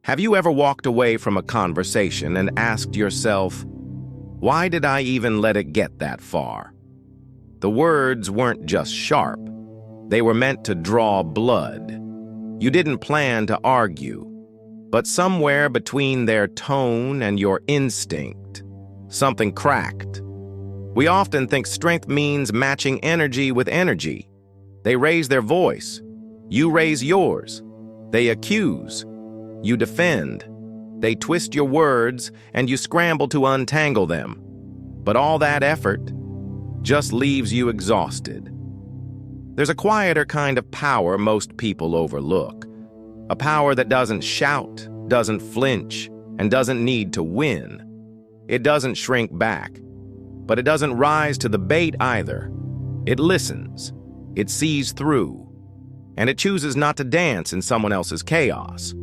Have you ever walked away from a conversation and asked yourself, why did I even let it get that far? The words weren't just sharp. They were meant to draw blood. You didn't plan to argue, but somewhere between their tone and your instinct, something cracked. We often think strength means matching energy with energy. They raise their voice. You raise yours. They accuse. You defend. They twist your words, and you scramble to untangle them. But all that effort just leaves you exhausted. There's a quieter kind of power most people overlook. A power that doesn't shout, doesn't flinch, and doesn't need to win. It doesn't shrink back, but it doesn't rise to the bait either. It listens, it sees through, and it chooses not to dance in someone else's chaos.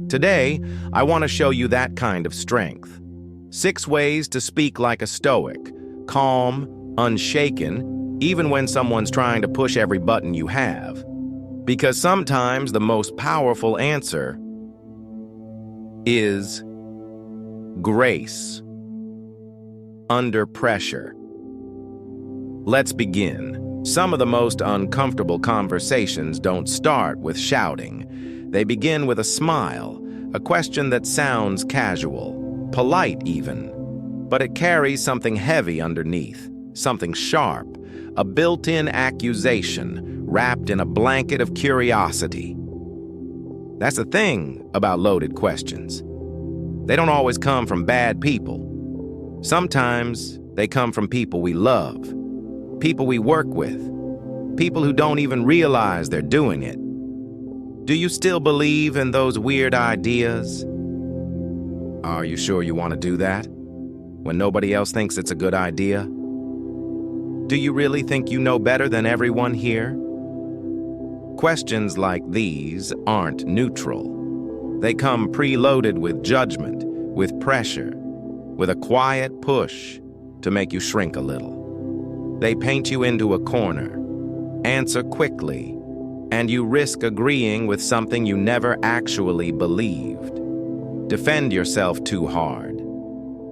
Today, I want to show you that kind of strength. 6 ways to speak like a Stoic, calm, unshaken, even when someone's trying to push every button you have. Because sometimes the most powerful answer is grace. Under pressure. Let's begin. Some of the most uncomfortable conversations don't start with shouting. They begin with a smile, a question that sounds casual, polite even, but it carries something heavy underneath, something sharp, a built-in accusation wrapped in a blanket of curiosity. That's the thing about loaded questions. They don't always come from bad people. Sometimes they come from people we love, people we work with, people who don't even realize they're doing it. Do you still believe in those weird ideas? Are you sure you want to do that? When nobody else thinks it's a good idea? Do you really think you know better than everyone here? Questions like these aren't neutral. They come preloaded with judgment, with pressure, with a quiet push to make you shrink a little. They paint you into a corner, answer quickly, and you risk agreeing with something you never actually believed. Defend yourself too hard,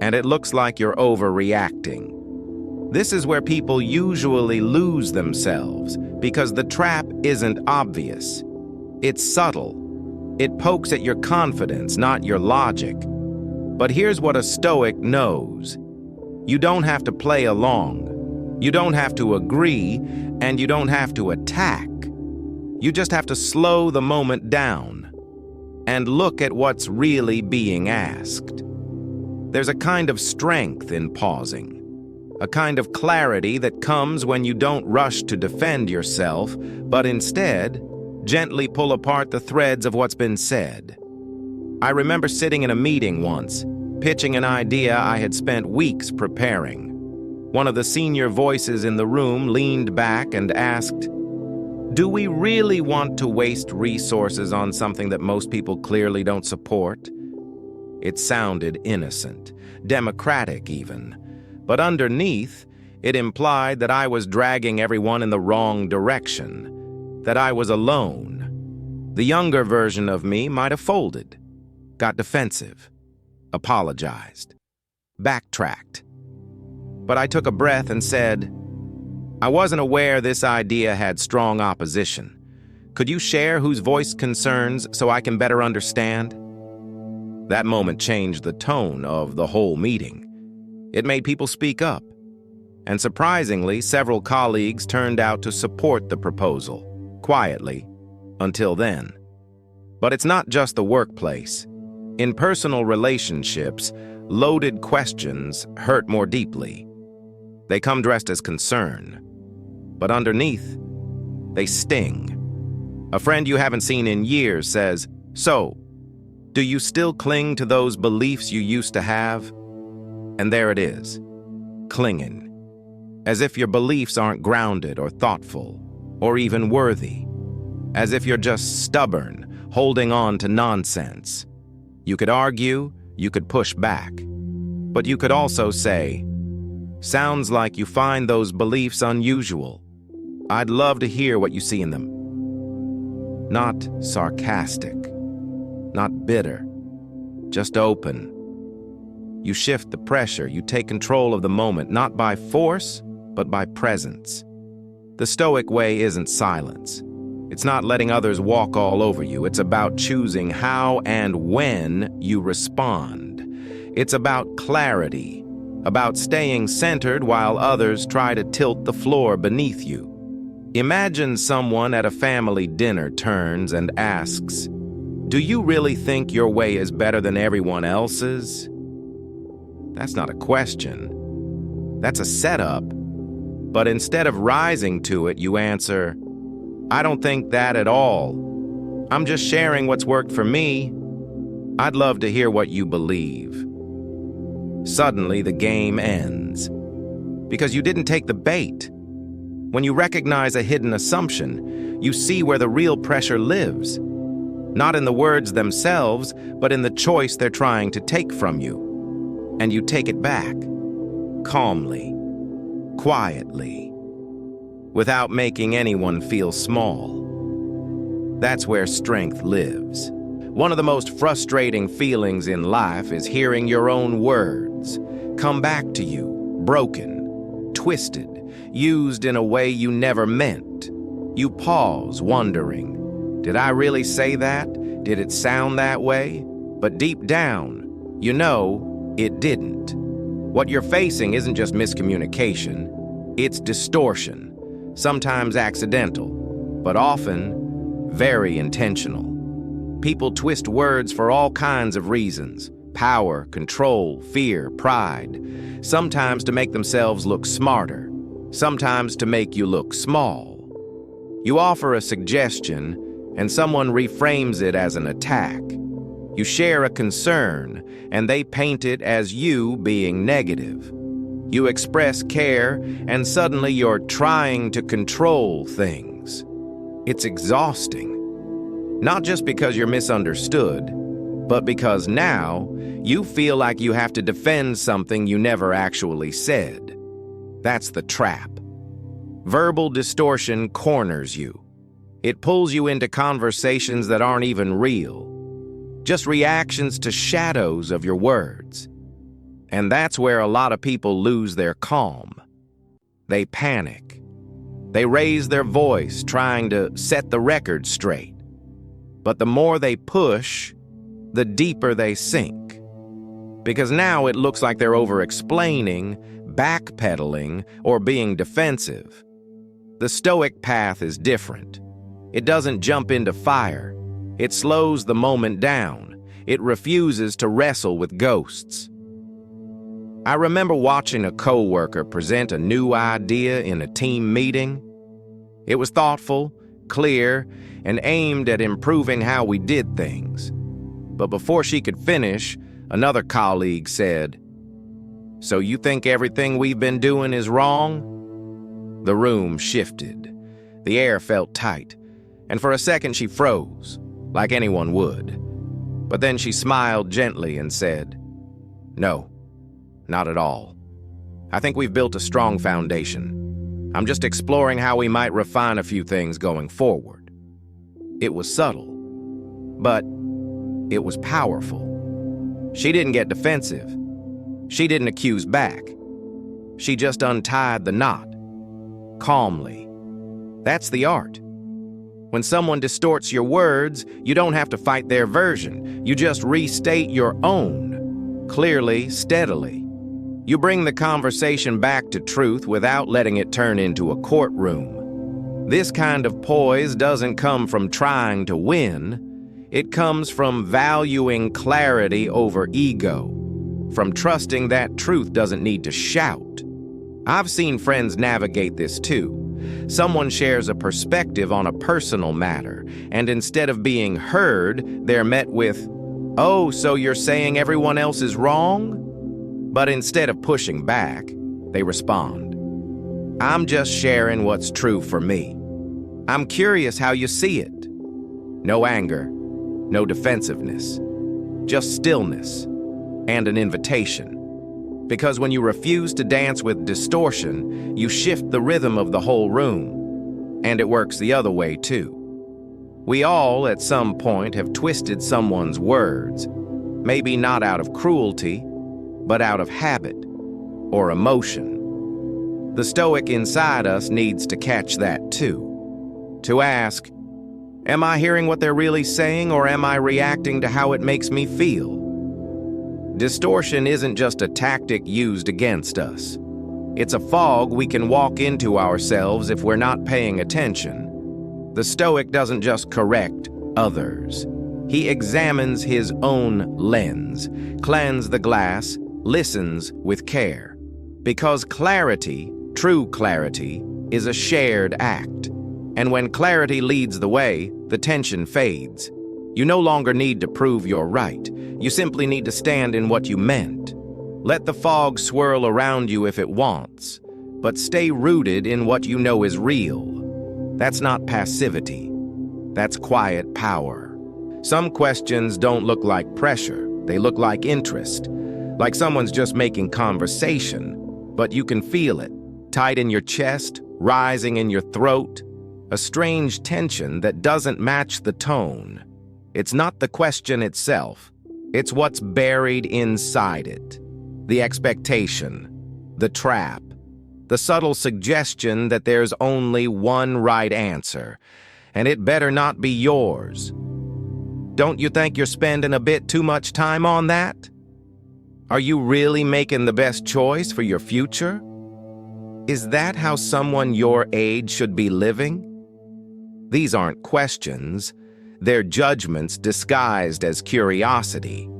and it looks like you're overreacting. This is where people usually lose themselves because the trap isn't obvious. It's subtle. It pokes at your confidence, not your logic. But here's what a Stoic knows. You don't have to play along. You don't have to agree, and you don't have to attack. You just have to slow the moment down and look at what's really being asked. There's a kind of strength in pausing, a kind of clarity that comes when you don't rush to defend yourself, but instead gently pull apart the threads of what's been said. I remember sitting in a meeting once, pitching an idea I had spent weeks preparing. One of the senior voices in the room leaned back and asked, "Do we really want to waste resources on something that most people clearly don't support?" It sounded innocent, democratic even, but underneath, it implied that I was dragging everyone in the wrong direction, that I was alone. The younger version of me might have folded, got defensive, apologized, backtracked. But I took a breath and said, "I wasn't aware this idea had strong opposition. Could you share whose voice concerns so I can better understand?" That moment changed the tone of the whole meeting. It made people speak up. And surprisingly, several colleagues turned out to support the proposal, quietly, until then. But it's not just the workplace. In personal relationships, loaded questions hurt more deeply. They come dressed as concern, but underneath, they sting. A friend you haven't seen in years says, "So, do you still cling to those beliefs you used to have?" And there it is, clinging, as if your beliefs aren't grounded or thoughtful, or even worthy, as if you're just stubborn, holding on to nonsense. You could argue, you could push back, but you could also say, "Sounds like you find those beliefs unusual. I'd love to hear what you see in them." Not sarcastic, not bitter, just open. You shift the pressure, you take control of the moment, not by force, but by presence. The Stoic way isn't silence. It's not letting others walk all over you. It's about choosing how and when you respond. It's about clarity, about staying centered while others try to tilt the floor beneath you. Imagine someone at a family dinner turns and asks, "Do you really think your way is better than everyone else's?" That's not a question. That's a setup. But instead of rising to it, you answer, "I don't think that at all. I'm just sharing what's worked for me. I'd love to hear what you believe." Suddenly, the game ends. Because you didn't take the bait. When you recognize a hidden assumption, you see where the real pressure lives. Not in the words themselves, but in the choice they're trying to take from you. And you take it back, calmly, quietly, without making anyone feel small. That's where strength lives. One of the most frustrating feelings in life is hearing your own words come back to you, broken, twisted, used in a way you never meant. You pause, wondering, did I really say that? Did it sound that way? But deep down, you know it didn't. What you're facing isn't just miscommunication, it's distortion, sometimes accidental, but often very intentional. People twist words for all kinds of reasons: power, control, fear, pride, sometimes to make themselves look smarter, sometimes to make you look small. You offer a suggestion, and someone reframes it as an attack. You share a concern, and they paint it as you being negative. You express care, and suddenly you're trying to control things. It's exhausting. Not just because you're misunderstood, but because now you feel like you have to defend something you never actually said. That's the trap. Verbal distortion corners you. It pulls you into conversations that aren't even real, just reactions to shadows of your words. And that's where a lot of people lose their calm. They panic. They raise their voice, trying to set the record straight. But the more they push, the deeper they sink. Because now it looks like they're over-explaining, backpedaling, or being defensive. The Stoic path is different. It doesn't jump into fire. It slows the moment down. It refuses to wrestle with ghosts. I remember watching a coworker present a new idea in a team meeting. It was thoughtful, clear, and aimed at improving how we did things. But before she could finish, another colleague said, "So you think everything we've been doing is wrong?" The room shifted. The air felt tight, and for a second she froze, like anyone would. But then she smiled gently and said, "No, not at all. I think we've built a strong foundation. I'm just exploring how we might refine a few things going forward." It was subtle, but it was powerful. She didn't get defensive. She didn't accuse back. She just untied the knot, calmly. That's the art. When someone distorts your words, you don't have to fight their version. You just restate your own, clearly, steadily. You bring the conversation back to truth without letting it turn into a courtroom. This kind of poise doesn't come from trying to win. It comes from valuing clarity over ego, from trusting that truth doesn't need to shout. I've seen friends navigate this too. Someone shares a perspective on a personal matter, and instead of being heard, they're met with, "Oh, so you're saying everyone else is wrong?" But instead of pushing back, they respond, "I'm just sharing what's true for me. I'm curious how you see it." No anger, no defensiveness, just stillness and an invitation. Because when you refuse to dance with distortion, you shift the rhythm of the whole room. And it works the other way too. We all, at some point, have twisted someone's words, Maybe not out of cruelty, but out of habit or emotion. The Stoic inside us needs to catch that too. To ask, am I hearing what they're really saying, or am I reacting to how it makes me feel? Distortion isn't just a tactic used against us. It's a fog we can walk into ourselves if we're not paying attention. The Stoic doesn't just correct others. He examines his own lens, cleanses the glass, listens with care. Because clarity, true clarity, is a shared act. And when clarity leads the way, the tension fades. You no longer need to prove you're right. You simply need to stand in what you meant. Let the fog swirl around you if it wants, but stay rooted in what you know is real. That's not passivity. That's quiet power. Some questions don't look like pressure. They look like interest. Like someone's just making conversation, but you can feel it, tight in your chest, rising in your throat. A strange tension that doesn't match the tone. It's not the question itself. It's what's buried inside it. The expectation, the trap, the subtle suggestion that there's only one right answer, and it better not be yours. Don't you think you're spending a bit too much time on that? Are you really making the best choice for your future? Is that how someone your age should be living? These aren't questions. They're judgments disguised as curiosity.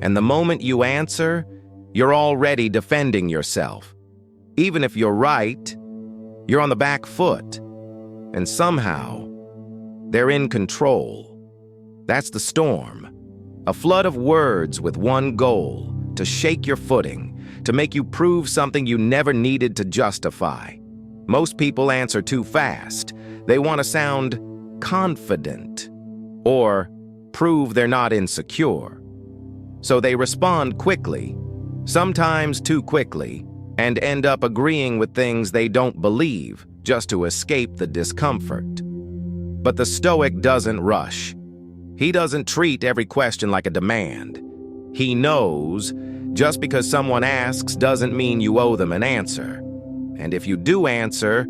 And the moment you answer, you're already defending yourself. Even if you're right, you're on the back foot. And somehow, they're in control. That's the storm. A flood of words with one goal, to shake your footing, to make you prove something you never needed to justify. Most people answer too fast. They want to sound confident or prove they're not insecure. So they respond quickly, sometimes too quickly, and end up agreeing with things they don't believe just to escape the discomfort. But the Stoic doesn't rush. He doesn't treat every question like a demand. He knows just because someone asks doesn't mean you owe them an answer. And if you do answer,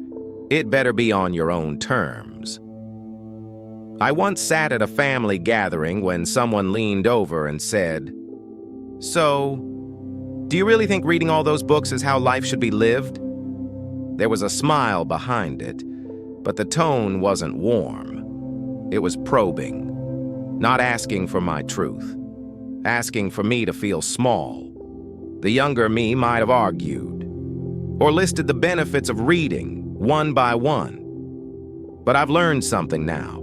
it better be on your own terms. I once sat at a family gathering when someone leaned over and said, "So, do you really think reading all those books is how life should be lived?" There was a smile behind it, but the tone wasn't warm. It was probing, not asking for my truth, asking for me to feel small. The younger me might have argued, or listed the benefits of reading one by one. But I've learned something now.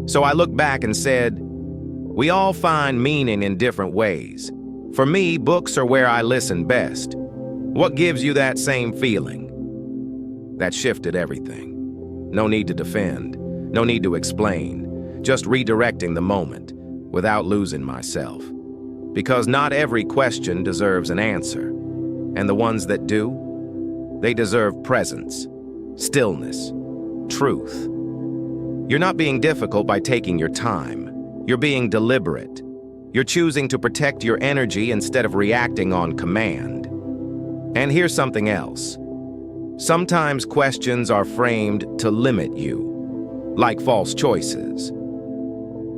So I looked back and said, we all find meaning in different ways. For me, books are where I listen best. What gives you that same feeling? That shifted everything. No need to defend, no need to explain, just redirecting the moment without losing myself. Because not every question deserves an answer, and the ones that do, they deserve presence, stillness, truth. You're not being difficult by taking your time. You're being deliberate. You're choosing to protect your energy instead of reacting on command. And here's something else. Sometimes questions are framed to limit you, like false choices.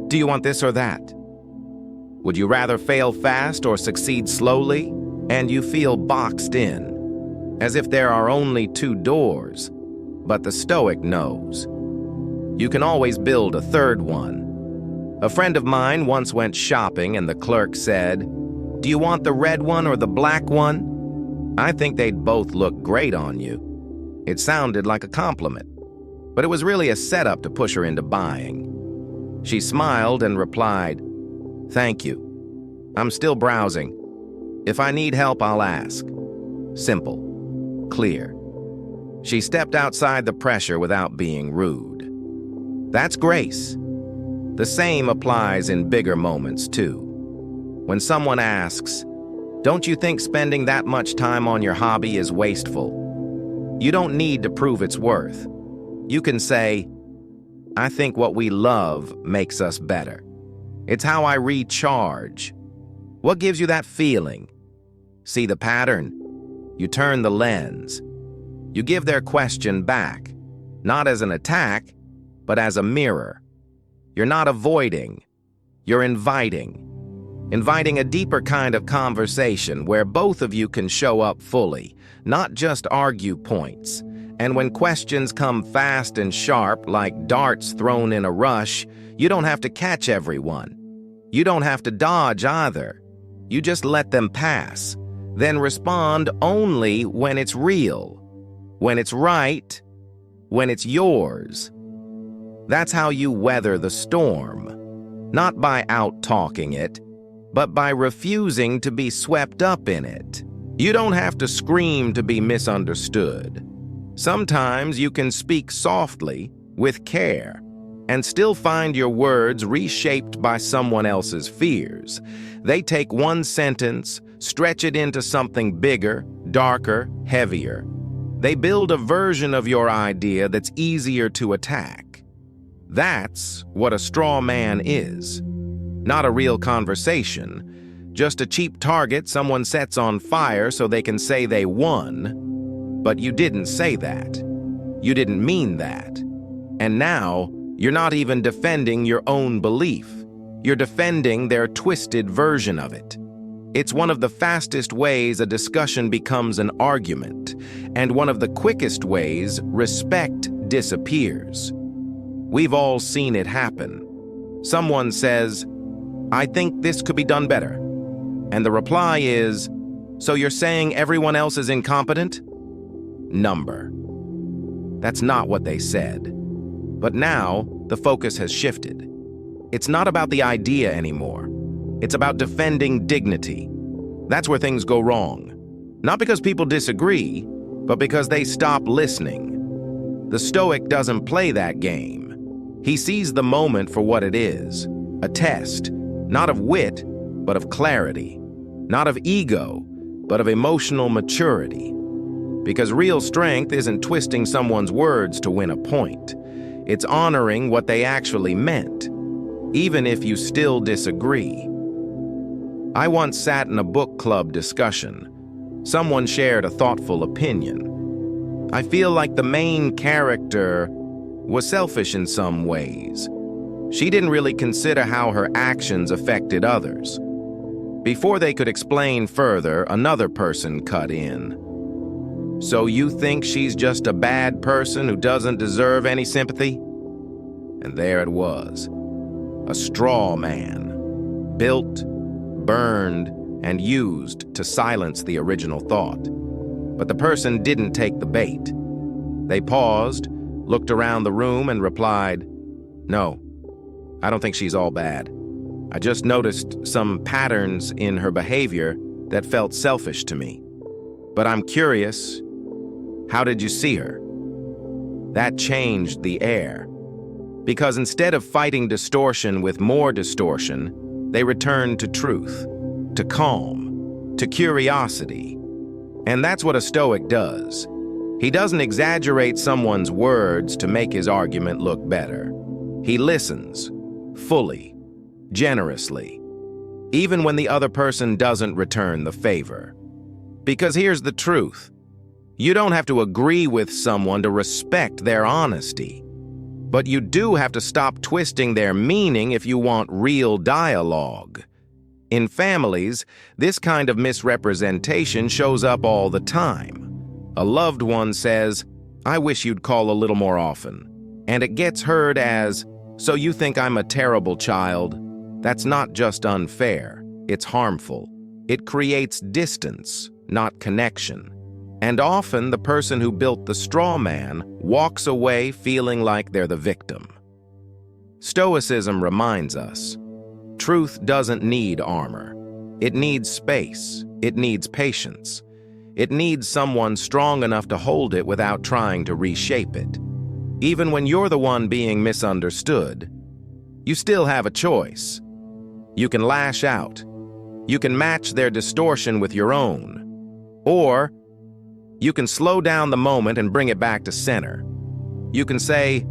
Do you want this or that? Would you rather fail fast or succeed slowly? And you feel boxed in, as if there are only two doors. But the Stoic knows. You can always build a third one. A friend of mine once went shopping and the clerk said, "Do you want the red one or the black one? I think they'd both look great on you." It sounded like a compliment, but it was really a setup to push her into buying. She smiled and replied, "Thank you. I'm still browsing. If I need help, I'll ask." Simple, clear. She stepped outside the pressure without being rude. That's grace. The same applies in bigger moments, too. When someone asks, "Don't you think spending that much time on your hobby is wasteful?" You don't need to prove its worth. You can say, "I think what we love makes us better. It's how I recharge." What gives you that feeling? See the pattern? You turn the lens. You give their question back, not as an attack, but as a mirror. You're not avoiding, you're inviting. Inviting a deeper kind of conversation where both of you can show up fully, not just argue points. And when questions come fast and sharp, like darts thrown in a rush, you don't have to catch everyone. You don't have to dodge either. You just let them pass. Then respond only when it's real, when it's right, when it's yours. That's how you weather the storm. Not by out-talking it, but by refusing to be swept up in it. You don't have to scream to be misunderstood. Sometimes you can speak softly, with care, and still find your words reshaped by someone else's fears. They take one sentence, stretch it into something bigger, darker, heavier. They build a version of your idea that's easier to attack. That's what a straw man is. Not a real conversation, just a cheap target someone sets on fire so they can say they won. But you didn't say that. You didn't mean that. And now, you're not even defending your own belief. You're defending their twisted version of it. It's one of the fastest ways a discussion becomes an argument, and one of the quickest ways respect disappears. We've all seen it happen. Someone says, "I think this could be done better." And the reply is, "So you're saying everyone else is incompetent?" Number. That's not what they said. But now, the focus has shifted. It's not about the idea anymore. It's about defending dignity. That's where things go wrong. Not because people disagree, but because they stop listening. The Stoic doesn't play that game. He sees the moment for what it is, a test, not of wit, but of clarity, not of ego, but of emotional maturity. Because real strength isn't twisting someone's words to win a point. It's honoring what they actually meant, even if you still disagree. I once sat in a book club discussion. Someone shared a thoughtful opinion. I feel like the main character was selfish in some ways. She didn't really consider how her actions affected others. Before they could explain further, another person cut in. "So you think she's just a bad person who doesn't deserve any sympathy?" And there it was. A straw man, built, burned, and used to silence the original thought. But the person didn't take the bait. They paused, looked around the room, and replied, "No, I don't think she's all bad. I just noticed some patterns in her behavior that felt selfish to me. But I'm curious, how did you see her?" That changed the air. Because instead of fighting distortion with more distortion, they returned to truth, to calm, to curiosity. And that's what a Stoic does. He doesn't exaggerate someone's words to make his argument look better. He listens, fully, generously, even when the other person doesn't return the favor. Because here's the truth. You don't have to agree with someone to respect their honesty. But you do have to stop twisting their meaning if you want real dialogue. In families, this kind of misrepresentation shows up all the time. A loved one says, "I wish you'd call a little more often." And it gets heard as, "So you think I'm a terrible child?" That's not just unfair, it's harmful. It creates distance, not connection. And often the person who built the straw man walks away feeling like they're the victim. Stoicism reminds us, truth doesn't need armor. It needs space. It needs patience. It needs someone strong enough to hold it without trying to reshape it. Even when you're the one being misunderstood, you still have a choice. You can lash out. You can match their distortion with your own. Or you can slow down the moment and bring it back to center. You can say,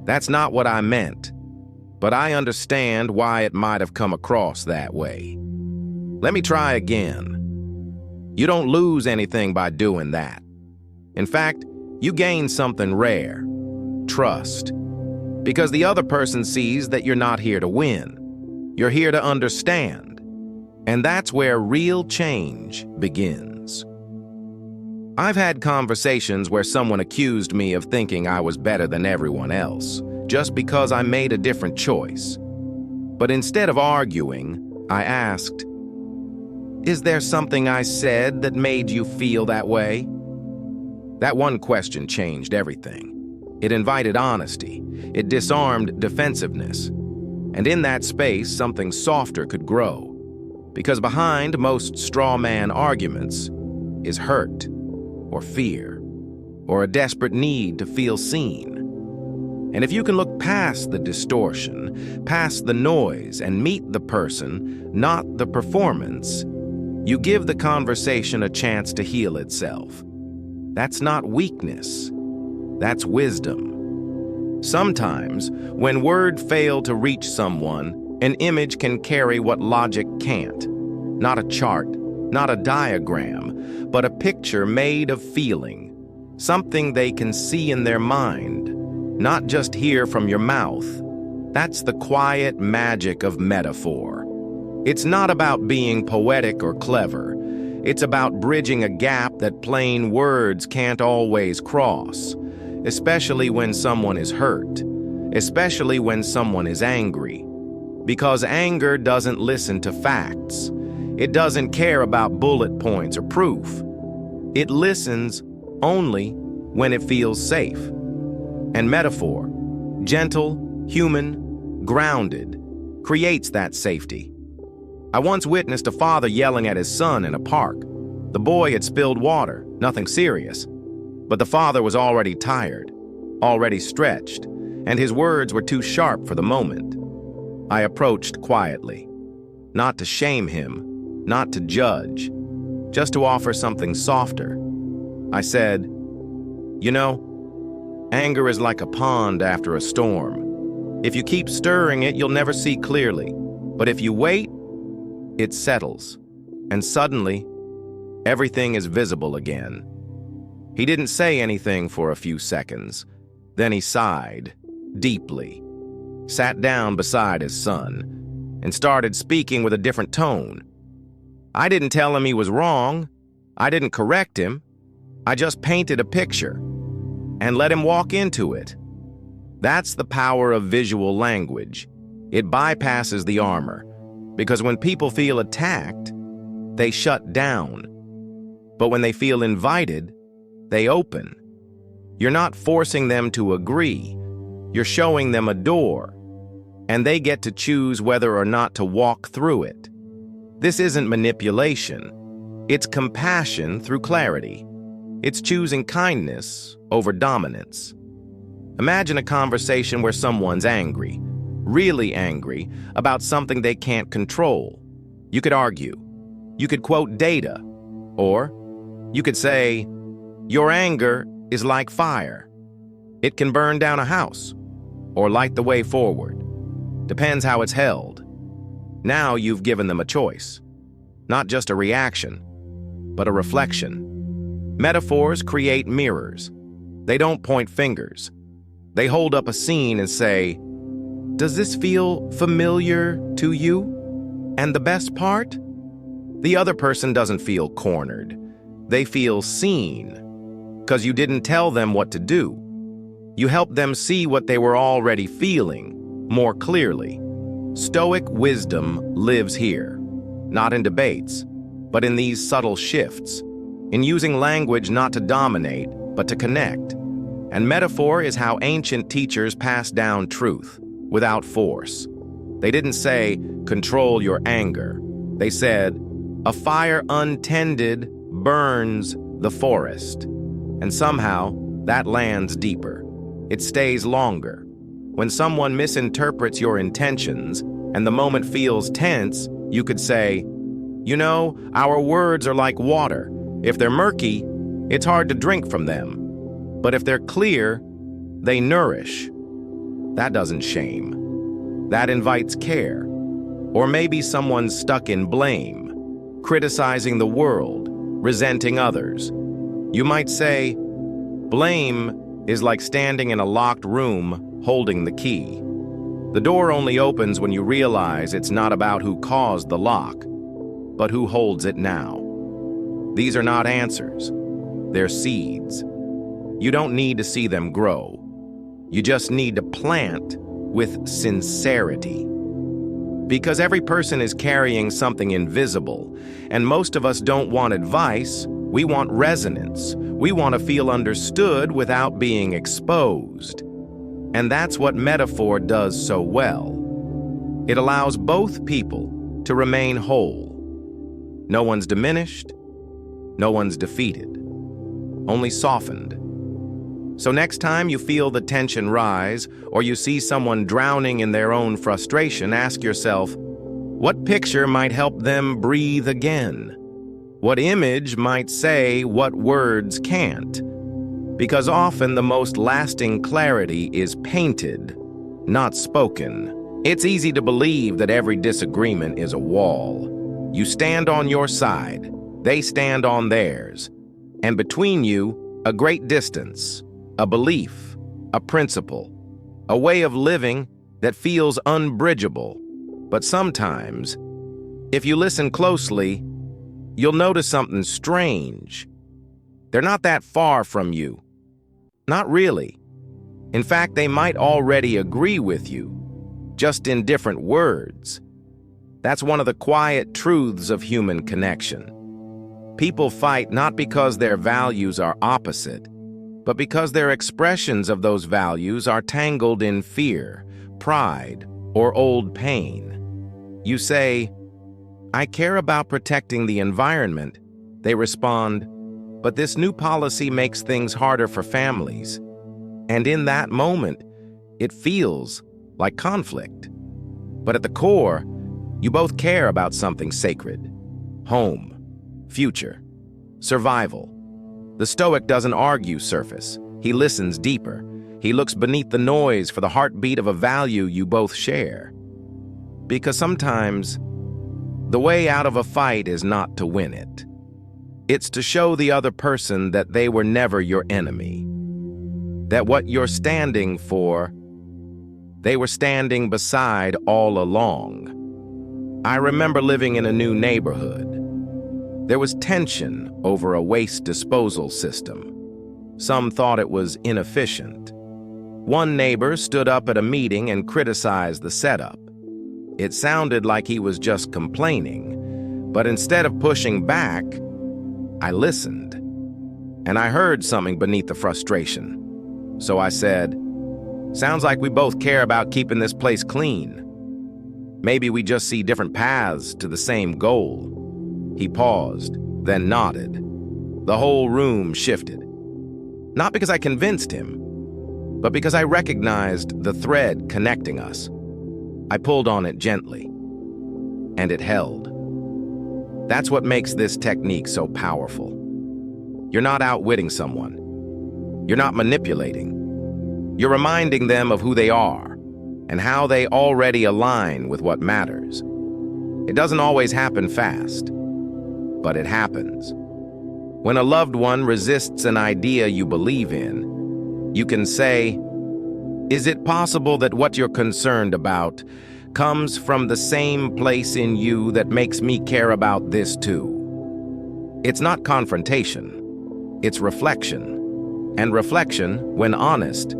"That's not what I meant, but I understand why it might have come across that way." Let me try again. You don't lose anything by doing that. In fact, you gain something rare: trust. Because the other person sees that you're not here to win. You're here to understand. And that's where real change begins. I've had conversations where someone accused me of thinking I was better than everyone else, just because I made a different choice. But instead of arguing, I asked, "Is there something I said that made you feel that way?" That one question changed everything. It invited honesty. It disarmed defensiveness. And in that space, something softer could grow. Because behind most straw man arguments is hurt, or fear, or a desperate need to feel seen. And if you can look past the distortion, past the noise, and meet the person, not the performance, you give the conversation a chance to heal itself. That's not weakness. That's wisdom. Sometimes, when words fail to reach someone, an image can carry what logic can't. Not a chart, not a diagram, but a picture made of feeling. Something they can see in their mind, not just hear from your mouth. That's the quiet magic of metaphor. It's not about being poetic or clever. It's about bridging a gap that plain words can't always cross, especially when someone is hurt, especially when someone is angry. Because anger doesn't listen to facts. It doesn't care about bullet points or proof. It listens only when it feels safe. And metaphor, gentle, human, grounded, creates that safety. I once witnessed a father yelling at his son in a park. The boy had spilled water, nothing serious. But the father was already tired, already stretched, and his words were too sharp for the moment. I approached quietly, not to shame him, not to judge, just to offer something softer. I said, "You know, anger is like a pond after a storm. If you keep stirring it, you'll never see clearly. But if you wait, it settles, and suddenly, everything is visible again." He didn't say anything for a few seconds. Then he sighed, deeply, sat down beside his son, and started speaking with a different tone. I didn't tell him he was wrong. I didn't correct him. I just painted a picture and let him walk into it. That's the power of visual language. It bypasses the armor, because when people feel attacked, they shut down. But when they feel invited, they open. You're not forcing them to agree. You're showing them a door, and they get to choose whether or not to walk through it. This isn't manipulation. It's compassion through clarity. It's choosing kindness over dominance. Imagine a conversation where someone's angry, really angry, about something they can't control. You could argue. You could quote data. Or you could say, "Your anger is like fire. It can burn down a house or light the way forward. Depends how it's held." Now you've given them a choice. Not just a reaction, but a reflection. Metaphors create mirrors. They don't point fingers. They hold up a scene and say, "Does this feel familiar to you?" And the best part? The other person doesn't feel cornered. They feel seen, because you didn't tell them what to do. You helped them see what they were already feeling more clearly. Stoic wisdom lives here, not in debates, but in these subtle shifts, in using language not to dominate, but to connect. And metaphor is how ancient teachers passed down truth, without force. They didn't say, "Control your anger." They said, "A fire untended burns the forest." And somehow, that lands deeper. It stays longer. When someone misinterprets your intentions and the moment feels tense, you could say, "You know, our words are like water. If they're murky, it's hard to drink from them. But if they're clear, they nourish." That doesn't shame. That invites care. Or maybe someone's stuck in blame. criticizing the world, resenting others. You might say, blame is like standing in a locked room holding the key. The door only opens when you realize it's not about who caused the lock, but who holds it now. These are not answers. They're seeds. You don't need to see them grow. You just need to plant with sincerity. Because every person is carrying something invisible, and most of us don't want advice, we want resonance. We want to feel understood without being exposed. And that's what metaphor does so well. It allows both people to remain whole. No one's diminished, no one's defeated, only softened. So next time you feel the tension rise, or you see someone drowning in their own frustration, ask yourself, what picture might help them breathe again? What image might say what words can't? Because often the most lasting clarity is painted, not spoken. It's easy to believe that every disagreement is a wall. You stand on your side, they stand on theirs, and between you, a great distance. A belief, a principle, a way of living that feels unbridgeable. But sometimes, if you listen closely, you'll notice something strange. They're not that far from you. Not really. In fact, they might already agree with you, just in different words. That's one of the quiet truths of human connection. People fight not because their values are opposite, but because their expressions of those values are tangled in fear, pride, or old pain. You say, I care about protecting the environment. They respond, but this new policy makes things harder for families. And in that moment, it feels like conflict. But at the core, you both care about something sacred: home, future, survival. The Stoic doesn't argue surface. He listens deeper. He looks beneath the noise for the heartbeat of a value you both share. Because sometimes, the way out of a fight is not to win it. It's to show the other person that they were never your enemy. That what you're standing for, they were standing beside all along. I remember living in a new neighborhood. There was tension over a waste disposal system. Some thought it was inefficient. One neighbor stood up at a meeting and criticized the setup. It sounded like he was just complaining, but instead of pushing back, I listened. And I heard something beneath the frustration. So I said, sounds like we both care about keeping this place clean. Maybe we just see different paths to the same goal. He paused, then nodded. The whole room shifted. Not because I convinced him, but because I recognized the thread connecting us. I pulled on it gently, and it held. That's what makes this technique so powerful. You're not outwitting someone. You're not manipulating. You're reminding them of who they are and how they already align with what matters. It doesn't always happen fast, but it happens. When a loved one resists an idea you believe in, you can say, is it possible that what you're concerned about comes from the same place in you that makes me care about this too? It's not confrontation, it's reflection. And reflection, when honest,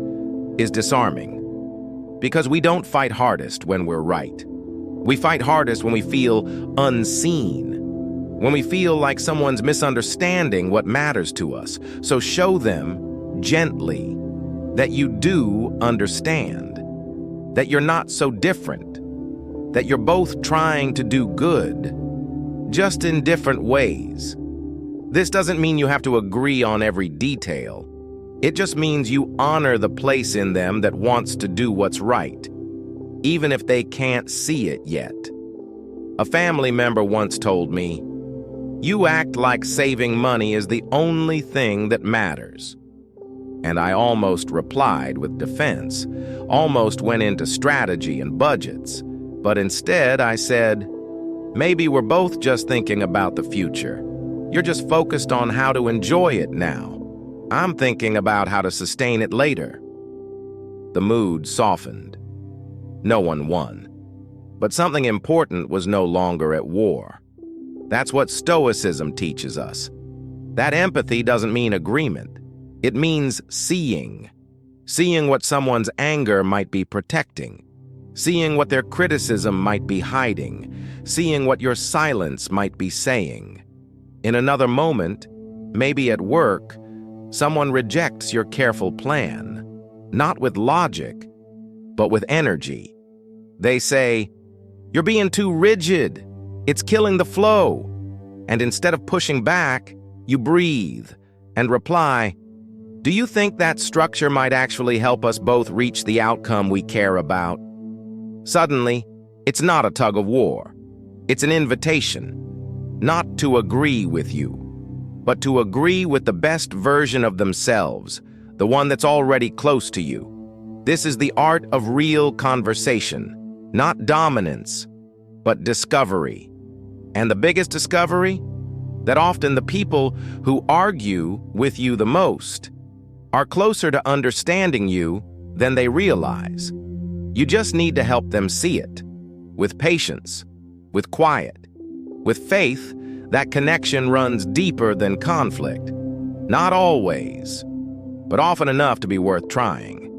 is disarming. Because we don't fight hardest when we're right. We fight hardest when we feel unseen. When we feel like someone's misunderstanding what matters to us. So show them, gently, that you do understand. That you're not so different. That you're both trying to do good, just in different ways. This doesn't mean you have to agree on every detail. It just means you honor the place in them that wants to do what's right, even if they can't see it yet. A family member once told me, "You act like saving money is the only thing that matters." And I almost replied with defense, almost went into strategy and budgets. But instead I said, Maybe we're both just thinking about the future. You're just focused on how to enjoy it now. I'm thinking about how to sustain it later. The mood softened. No one won. But something important was no longer at war. That's what Stoicism teaches us. That empathy doesn't mean agreement. It means seeing. Seeing what someone's anger might be protecting. Seeing what their criticism might be hiding. Seeing what your silence might be saying. In another moment, maybe at work, someone rejects your careful plan, not with logic, but with energy. They say, "You're being too rigid. It's killing the flow." And instead of pushing back, you breathe and reply, "Do you think that structure might actually help us both reach the outcome we care about?" Suddenly, it's not a tug of war. It's an invitation, not to agree with you, but to agree with the best version of themselves, the one that's already close to you. This is the art of real conversation, not dominance, but discovery. And the biggest discovery? That often the people who argue with you the most are closer to understanding you than they realize. You just need to help them see it, with patience, with quiet, with faith. That connection runs deeper than conflict. Not always, but often enough to be worth trying.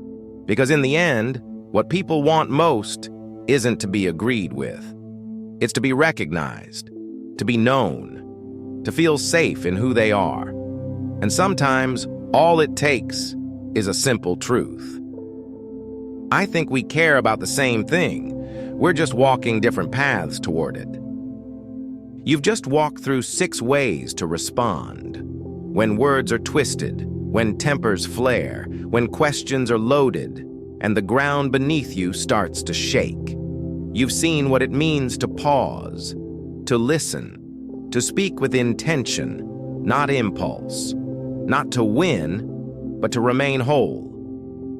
Because in the end, what people want most isn't to be agreed with. It's to be recognized, to be known, to feel safe in who they are. And sometimes all it takes is a simple truth. I think we care about the same thing. We're just walking different paths toward it. You've just walked through 6 ways to respond. When words are twisted, when tempers flare, when questions are loaded, and the ground beneath you starts to shake. You've seen what it means to pause, to listen, to speak with intention, not impulse, not to win, but to remain whole.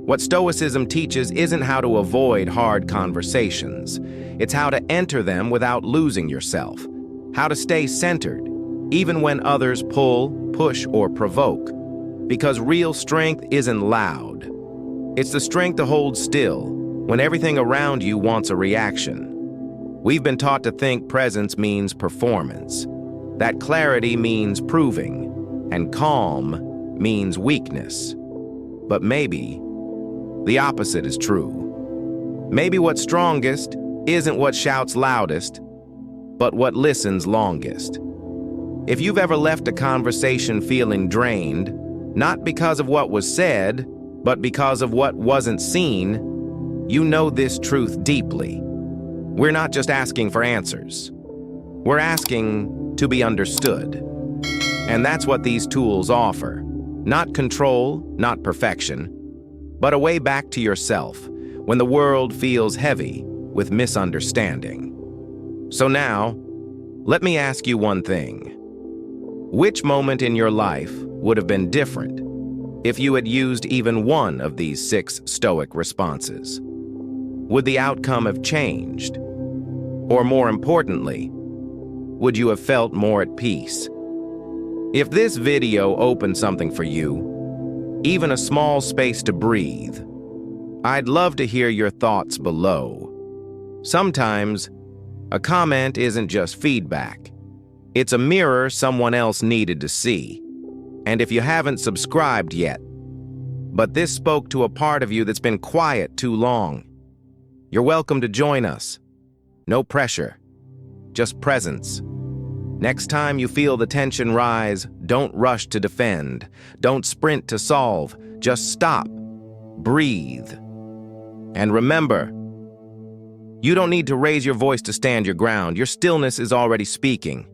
What Stoicism teaches isn't how to avoid hard conversations. It's how to enter them without losing yourself. How to stay centered, even when others pull, push, or provoke. Because real strength isn't loud. It's the strength to hold still when everything around you wants a reaction. We've been taught to think presence means performance, that clarity means proving, and calm means weakness. But maybe the opposite is true. Maybe what's strongest isn't what shouts loudest, but what listens longest. If you've ever left a conversation feeling drained, not because of what was said, but because of what wasn't seen, you know this truth deeply. We're not just asking for answers. We're asking to be understood. And that's what these tools offer. Not control, not perfection, but a way back to yourself when the world feels heavy with misunderstanding. So now, let me ask you one thing. Which moment in your life would have been different if you had used even one of these 6 Stoic responses? Would the outcome have changed? Or more importantly, would you have felt more at peace? If this video opened something for you, even a small space to breathe, I'd love to hear your thoughts below. Sometimes, a comment isn't just feedback. It's a mirror someone else needed to see. And if you haven't subscribed yet, but this spoke to a part of you that's been quiet too long, you're welcome to join us. No pressure, just presence. Next time you feel the tension rise, don't rush to defend. Don't sprint to solve. Just stop. Breathe. And remember, you don't need to raise your voice to stand your ground. Your stillness is already speaking.